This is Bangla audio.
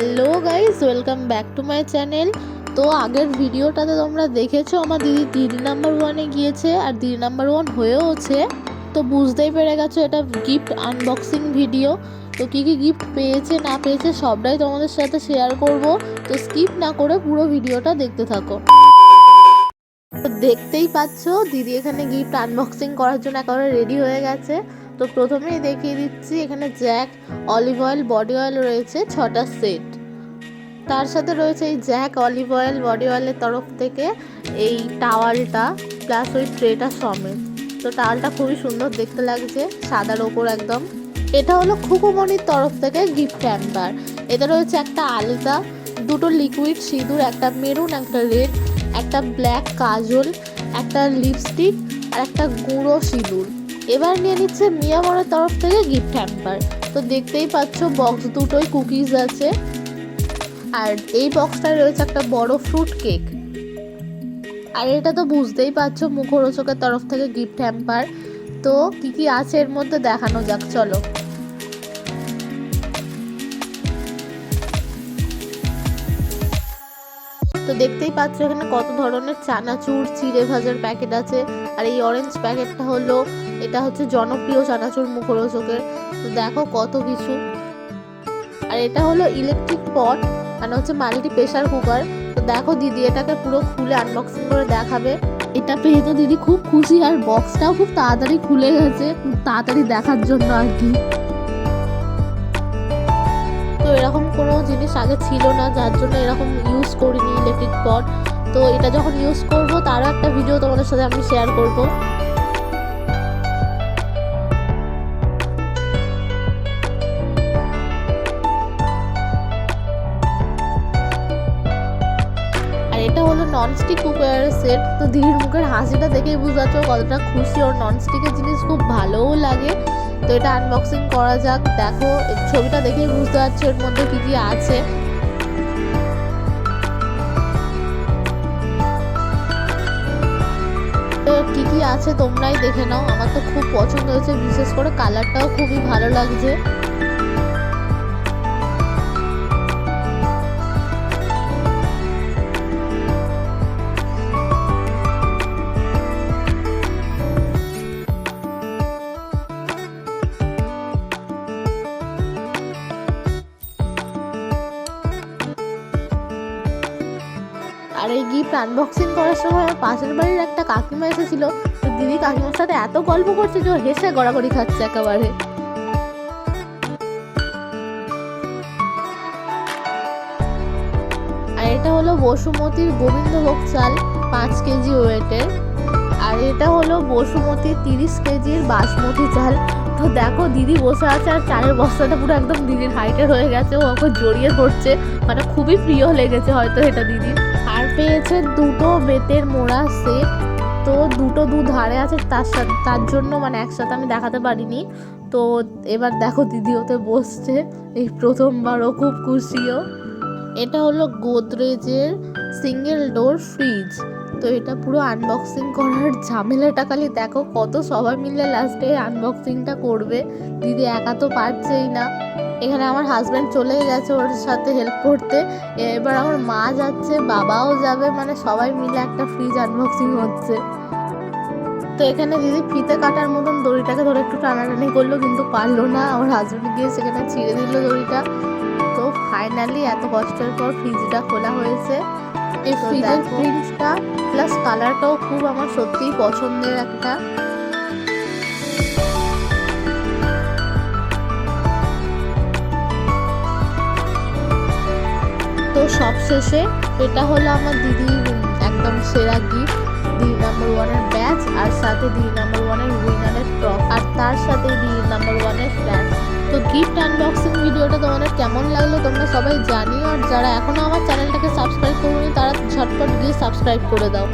Hello guys, welcome back to my channel. তো আগের ভিডিওটাতে তোমরা দেখেছো আমার দিদি নাম্বার ওয়ানে গিয়েছে আর দিদি নাম্বার ওয়ান হয়েওছে। তো বুঝতেই পেরে গেছো এটা গিফট আনবক্সিং ভিডিও। তো কী কী গিফট পেয়েছে না পেয়েছে সবটাই তোমাদের সাথে শেয়ার করব। তো স্কিপ না করে পুরো ভিডিওটা দেখতে থাকো। তো দেখতেই পাচ্ছ দিদি এখানে গিফট আনবক্সিং করার জন্য একেবারে রেডি হয়ে গেছে। তো প্রথমেই দেখিয়ে দিচ্ছি, এখানে Jack, olive oil, body oil রয়েছে 6টা সেট। তার সাথে রয়েছে এই জ্যাক, অলিভ অয়েল, বডি অয়েলের তরফ থেকে এই টাওয়ালটা প্লাস ওই ট্রেটা সমেত। তো টাওয়ালটা খুবই সুন্দর দেখতে লাগছে, সাদার ওপর একদম। এটা হলো খুকুমনির তরফ থেকে গিফট হ্যাম্পার। এতে রয়েছে একটা আলতা, দুটো লিকুইড সিঁদুর, একটা মেরুন, একটা রেড, একটা ব্ল্যাক কাজল, একটা লিপস্টিক আর একটা গুঁড়ো সিঁদুর। এবার নিয়ে নিচ্ছে মিয়ামরের তরফ থেকে গিফট হ্যাম্পার। তো দেখতেই পাচ্ছ বক্স দুটোই কুকিজ আছে, আর এই বক্সটায় রয়েছে একটা বড় ফ্রুট কেক। আর এটা তো বুঝতেই পারছো মুখরোচকের তরফ থেকে গিফট হ্যাম্পার। তো কি কি আছে এর মধ্যে দেখানো যাক, চলো। তো দেখতেই পাচ্ছ এখানে কত ধরনের চানাচুর, চিড়ে ভাজার প্যাকেট আছে। আর এই অরেঞ্জ প্যাকেটটা হলো, এটা হচ্ছে জনপ্রিয় চানাচুর মুখরোচকের। তো দেখো কত কিছু। আর এটা হলো ইলেকট্রিক পট, মানে হচ্ছে মাল্টি প্রেসার কুকার। তো দেখো দিদি এটাকে পুরো খুলে আনবক্সিং করে দেখাবে। এটা পেয়ে তো দিদি খুব খুশি, আর বক্সটাও খুব তাড়াতাড়ি খুলে গেছে, তাড়াতাড়ি দেখার জন্য আর কি। তো এরকম কোনো জিনিস আগে ছিল না, যার জন্য এরকম ইউজ করিনি ইলেকট্রিক পট। তো এটা যখন ইউজ করব তারও একটা ভিডিও তোমাদের সাথে আমি শেয়ার করব। আর এটা হলো ননস্টিক কুকারের সেট। তো দিদির মুখের হাসিটা দেখেই বুঝতে পারছো কতটা খুশি, ওর ননস্টিকের জিনিস খুব ভালোও লাগে। তো এটা আনবক্সিং করা যাক। দেখো ছবিটা দেখেই বুঝতে পারছো এর মধ্যে কি কি আছে। তো কি কি আছে তোমরাই দেখে নাও। আমার তো খুব পছন্দ হয়েছে, বিশেষ করে কালারটাও খুবই ভালো লাগছে। আর এই গিফট আনবক্সিং করার সময় আমার পাশের বাড়ির একটা কাকিমা এসেছিল। তো দিদি কাকিমার সাথে এত গল্প করছে যে ও হেসে গড়াগড়ি খাচ্ছে একেবারে। আর এটা হলো বসুমতির গোবিন্দভোগ চাল 5 কেজি ওয়েটের। আর এটা হলো বসুমতির 30 কেজির বাসমতি চাল। তো দেখো দিদি বসে আছে আর চালের বস্তাটা পুরো একদম দিদির হাইটের হয়ে গেছে, ও ওকে জড়িয়ে ধরছে, মানে খুবই প্রিয় লেগেছে হয়তো এটা দিদির। আর পেয়েছে দুটো বেতের মোড়া সেট। তো দুটো ধারে আছে, তার জন্য মানে একসাথে আমি দেখাতে পারিনি। তো এবার দেখো দিদি ওতে বসছে, এই প্রথমবার, ও খুব খুশিও। এটা হলো গোদরেজের সিঙ্গেল ডোর ফ্রিজ। তো এটা পুরো আনবক্সিং করার ঝামেলাটা খালি দেখো, কত সবাই মিলে লাস্টে আনবক্সিংটা করবে, দিদি একা তো পারছেই না। এখানে আমার হাজব্যান্ড চলে গেছে ওর সাথে হেল্প করতে, এবার আমার মা যাচ্ছে, বাবাও যাবে, মানে সবাই মিলে একটা ফ্রিজ আনবক্সিং হচ্ছে। তো এখানে দিদি ফিতে কাটার মতন দড়িটাকে ধরে একটু টানাটানি করলো, কিন্তু পারলো না, আমার হাজব্যান্ড গিয়ে সেখানে ছিঁড়ে দিল দড়িটা। তো ফাইনালি এত কষ্টের পর ফ্রিজটা খোলা হয়েছে। এই ফ্রিজের প্রিন্টটা প্লাস কালারটাও খুব আমার সত্যিই পছন্দের একটা। তো সবশেষে এটা হলো আমার দিদির একদম সেরা গিফট, দিদি নাম্বার ওয়ানের ব্যাচ, আর সাথে দিদি নাম্বার ওয়ানের উইনারের ট্রফি, আর তার সাথে দিদি নাম্বার ওয়ানের ফ্ল্যাট। তো গিফট আনবক্সিং ভিডিওটা তোমাদের কেমন লাগলো তোমরা সবাই জানিও, আর যারা এখনো আমার চ্যানেলটাকে সাবস্ক্রাইব করোনি তারা ঝটপট গিয়ে সাবস্ক্রাইব করে দাও।